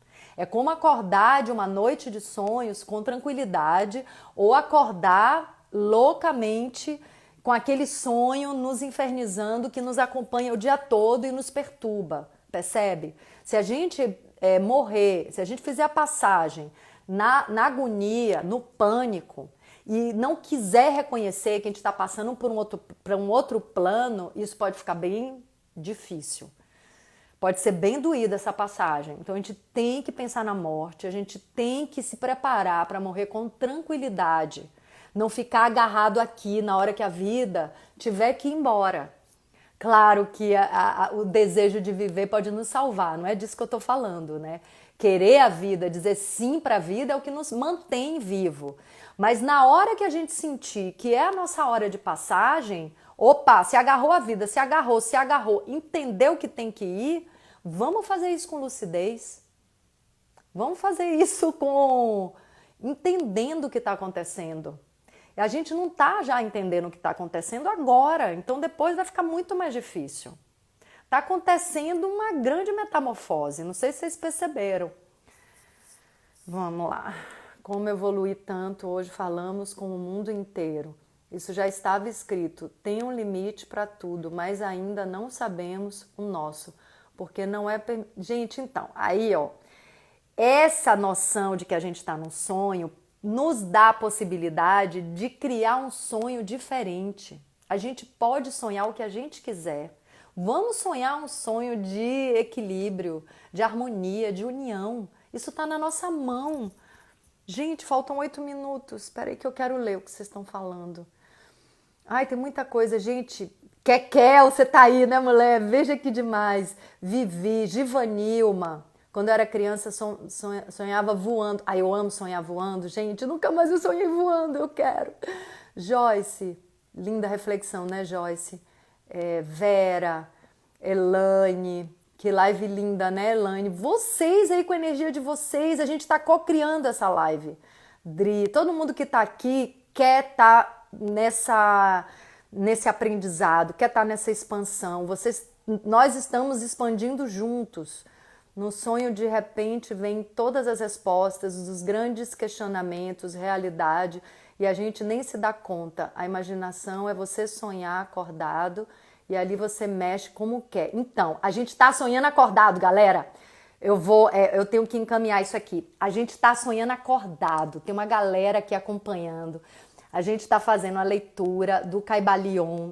Speaker 1: É como acordar de uma noite de sonhos com tranquilidade ou acordar loucamente com aquele sonho nos infernizando que nos acompanha o dia todo e nos perturba, percebe? Se a gente morrer, se a gente fizer a passagem na agonia, no pânico, e não quiser reconhecer que a gente está passando por um outro plano, isso pode ficar bem difícil. Pode ser bem doída essa passagem. Então a gente tem que pensar na morte, a gente tem que se preparar para morrer com tranquilidade. Não ficar agarrado aqui na hora que a vida tiver que ir embora. Claro que o desejo de viver pode nos salvar, não é disso que eu estou falando, né? Querer a vida, dizer sim para a vida é o que nos mantém vivo. Mas na hora que a gente sentir que é a nossa hora de passagem, opa, se agarrou a vida, se agarrou, entendeu que tem que ir, vamos fazer isso com lucidez. Vamos fazer isso com entendendo o que está acontecendo. A gente não está já entendendo o que está acontecendo agora, então depois vai ficar muito mais difícil. Está acontecendo uma grande metamorfose, não sei se vocês perceberam. Vamos lá. Como evoluir tanto, hoje falamos com o mundo inteiro. Isso já estava escrito, tem um limite para tudo, mas ainda não sabemos o nosso, porque não é... Gente, então, aí ó, essa noção de que a gente está num sonho nos dá a possibilidade de criar um sonho diferente. A gente pode sonhar o que a gente quiser. Vamos sonhar um sonho de equilíbrio, de harmonia, de união. Isso está na nossa mão. Gente, faltam 8 minutos. Espera aí que eu quero ler o que vocês estão falando. Ai, tem muita coisa. Gente, Kekel, você tá aí, né, mulher? Veja que demais. Vivi, Givanilma. Quando eu era criança, sonhava voando. Ai, eu amo sonhar voando. Gente, nunca mais eu sonhei voando, eu quero. Joyce, linda reflexão, né, Joyce? Vera, Elaine, que live linda, né, Elaine? Vocês aí com a energia de vocês, a gente tá co-criando essa live. Dri, todo mundo que tá aqui quer estar nesse aprendizado, quer estar nessa expansão. Nós estamos expandindo juntos. No sonho, de repente, vem todas as respostas, os grandes questionamentos, realidade, e a gente nem se dá conta. A imaginação é você sonhar acordado e ali você mexe como quer. Então, a gente está sonhando acordado, galera. Eu tenho que encaminhar isso aqui. A gente está sonhando acordado. Tem uma galera aqui acompanhando. A gente está fazendo a leitura do Caibalion,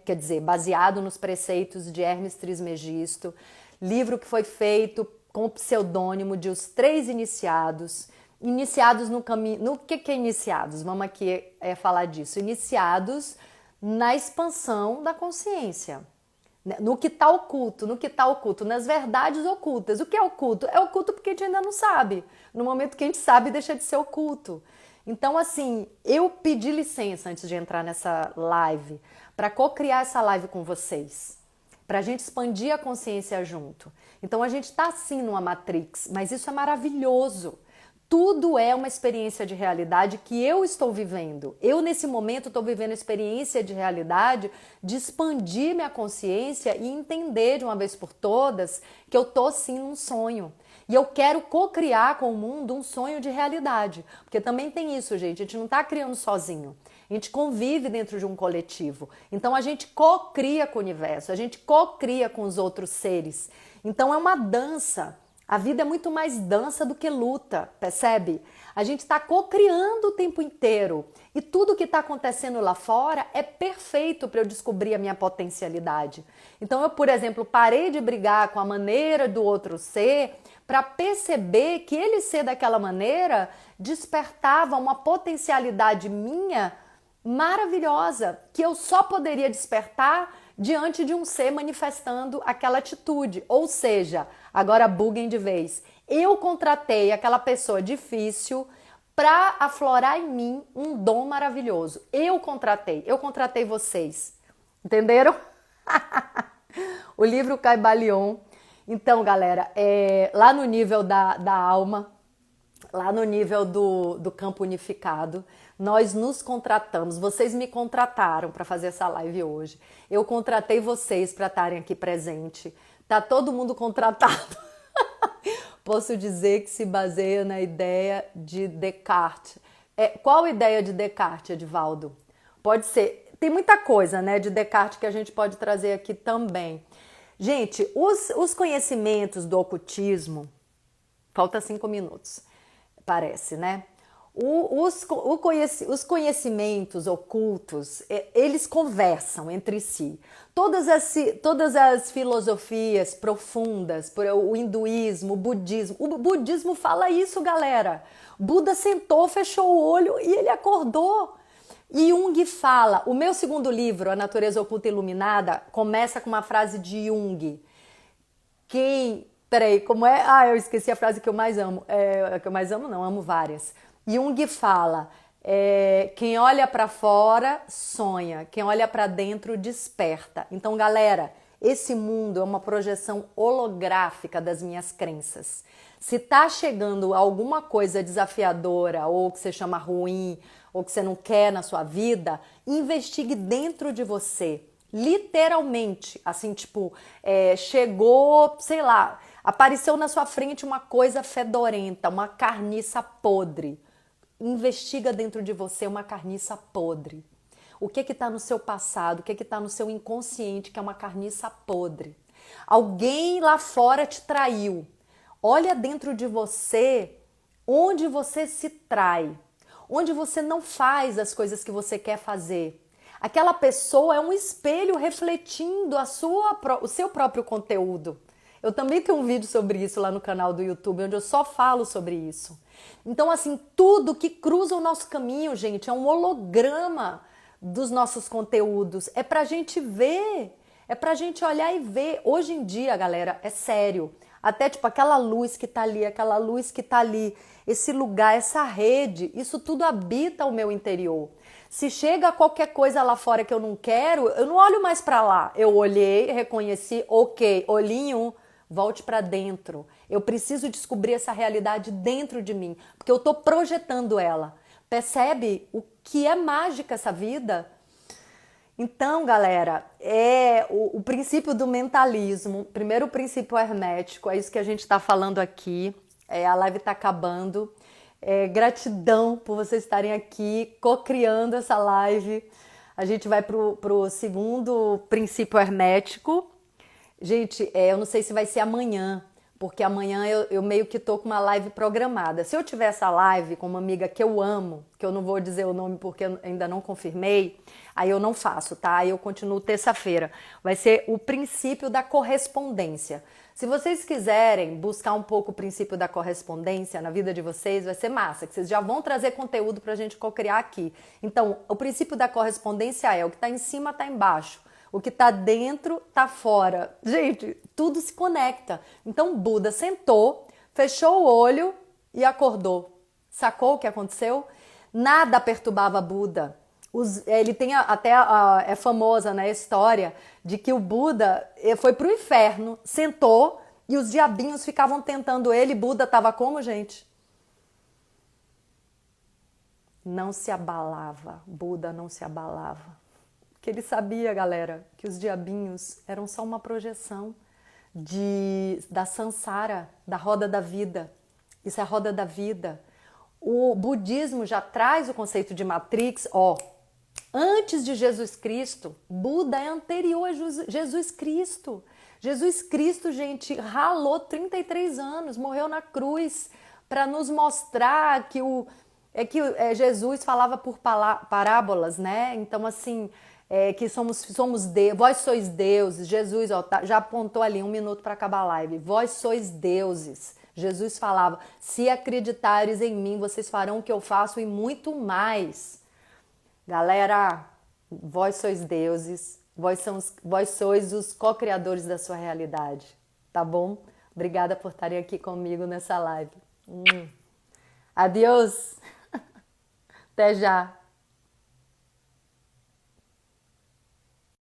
Speaker 1: quer dizer, baseado nos preceitos de Hermes Trismegisto. Livro que foi feito com o pseudônimo de Os Três Iniciados. Iniciados no caminho... No que é iniciados? Vamos aqui falar disso. Iniciados na expansão da consciência. No que está oculto, nas verdades ocultas. O que é oculto? É oculto porque a gente ainda não sabe. No momento que a gente sabe, deixa de ser oculto. Então, assim, eu pedi licença antes de entrar nessa live para co-criar essa live com vocês. Para a gente expandir a consciência junto. Então a gente está sim numa Matrix, mas isso é maravilhoso. Tudo é uma experiência de realidade que eu estou vivendo. Eu, nesse momento, estou vivendo a experiência de realidade de expandir minha consciência e entender de uma vez por todas que eu estou sim num sonho. E eu quero co-criar com o mundo um sonho de realidade. Porque também tem isso, gente. A gente não está criando sozinho. A gente convive dentro de um coletivo. Então a gente co-cria com o universo, a gente co-cria com os outros seres. Então é uma dança. A vida é muito mais dança do que luta, percebe? A gente está co-criando o tempo inteiro. E tudo que está acontecendo lá fora é perfeito para eu descobrir a minha potencialidade. Então eu, por exemplo, parei de brigar com a maneira do outro ser para perceber que ele ser daquela maneira despertava uma potencialidade minha maravilhosa, que eu só poderia despertar diante de um ser manifestando aquela atitude. Ou seja, agora buguem de vez. Eu contratei aquela pessoa difícil para aflorar em mim um dom maravilhoso. Eu contratei vocês. Entenderam? O livro Caibalion. Então, galera, lá no nível da alma, lá no nível do campo unificado, nós nos contratamos, vocês me contrataram para fazer essa live hoje. Eu contratei vocês para estarem aqui presente. Tá todo mundo contratado. posso dizer que se baseia na ideia de Descartes. Qual ideia de Descartes, Edivaldo? Pode ser, tem muita coisa, né, de Descartes que a gente pode trazer aqui também. Gente, os conhecimentos do ocultismo, falta 5 minutos, parece, né? Os conhecimentos ocultos, eles conversam entre si. Todas as filosofias profundas, o hinduísmo, o budismo fala isso, galera. Buda sentou, fechou o olho e ele acordou. E Jung fala, o meu segundo livro, A Natureza Oculta Iluminada, começa com uma frase de Jung. Peraí, como é? Ah, eu esqueci a frase que eu mais amo. Que eu mais amo não, amo várias. Jung fala, quem olha para fora sonha, quem olha para dentro desperta. Então, galera, esse mundo é uma projeção holográfica das minhas crenças. Se tá chegando alguma coisa desafiadora ou que você chama ruim ou que você não quer na sua vida, investigue dentro de você. Literalmente, assim, tipo, chegou, sei lá, apareceu na sua frente uma coisa fedorenta, uma carniça podre. Investiga dentro de você uma carniça podre. O que está no seu passado, o que está no seu inconsciente, que é uma carniça podre. Alguém lá fora te traiu. Olha dentro de você onde você se trai, onde você não faz as coisas que você quer fazer. Aquela pessoa é um espelho refletindo o seu próprio conteúdo. Eu também tenho um vídeo sobre isso lá no canal do YouTube, onde eu só falo sobre isso. Então, assim, tudo que cruza o nosso caminho, gente, é um holograma dos nossos conteúdos. É pra gente ver, é pra gente olhar e ver. Hoje em dia, galera, é sério. Até, tipo, aquela luz que tá ali, aquela luz que tá ali, esse lugar, essa rede, isso tudo habita o meu interior. Se chega qualquer coisa lá fora que eu não quero, eu não olho mais pra lá. Eu olhei, reconheci, ok, olhinho, volte pra dentro. Eu preciso descobrir essa realidade dentro de mim, porque eu tô projetando ela. Percebe o que é mágica essa vida? Então, galera, o princípio do mentalismo, primeiro o princípio hermético, é isso que a gente está falando aqui. A live está acabando. Gratidão por vocês estarem aqui co-criando essa live. A gente vai pro segundo princípio hermético. Gente, eu não sei se vai ser amanhã, porque amanhã eu meio que tô com uma live programada. Se eu tiver essa live com uma amiga que eu amo, que eu não vou dizer o nome porque eu ainda não confirmei, aí eu não faço, tá? Aí eu continuo terça-feira. Vai ser o princípio da correspondência. Se vocês quiserem buscar um pouco o princípio da correspondência na vida de vocês, vai ser massa, que vocês já vão trazer conteúdo pra gente co-criar aqui. Então, o princípio da correspondência é o que tá em cima, tá embaixo. O que tá dentro, tá fora. Gente, tudo se conecta. Então, Buda sentou, fechou o olho e acordou. Sacou o que aconteceu? Nada perturbava Buda. Ele tem é famosa, né, a história de que o Buda foi pro inferno, sentou e os diabinhos ficavam tentando ele. Buda tava como, gente? Não se abalava. Buda não se abalava. Que ele sabia, galera, que os diabinhos eram só uma projeção da samsara, da roda da vida. Isso é a roda da vida. O budismo já traz o conceito de Matrix, antes de Jesus Cristo. Buda é anterior a Jesus Cristo. Jesus Cristo, gente, ralou 33 anos, morreu na cruz para nos mostrar que Jesus falava por parábolas, né? Então, assim, que somos Deus, vós sois deuses. Jesus, já apontou ali 1 minuto para acabar a live. Vós sois deuses. Jesus falava, se acreditares em mim, vocês farão o que eu faço e muito mais. Galera, vós sois deuses, vós sois os co-criadores da sua realidade, tá bom? Obrigada por estarem aqui comigo nessa live. Adiós! Até já!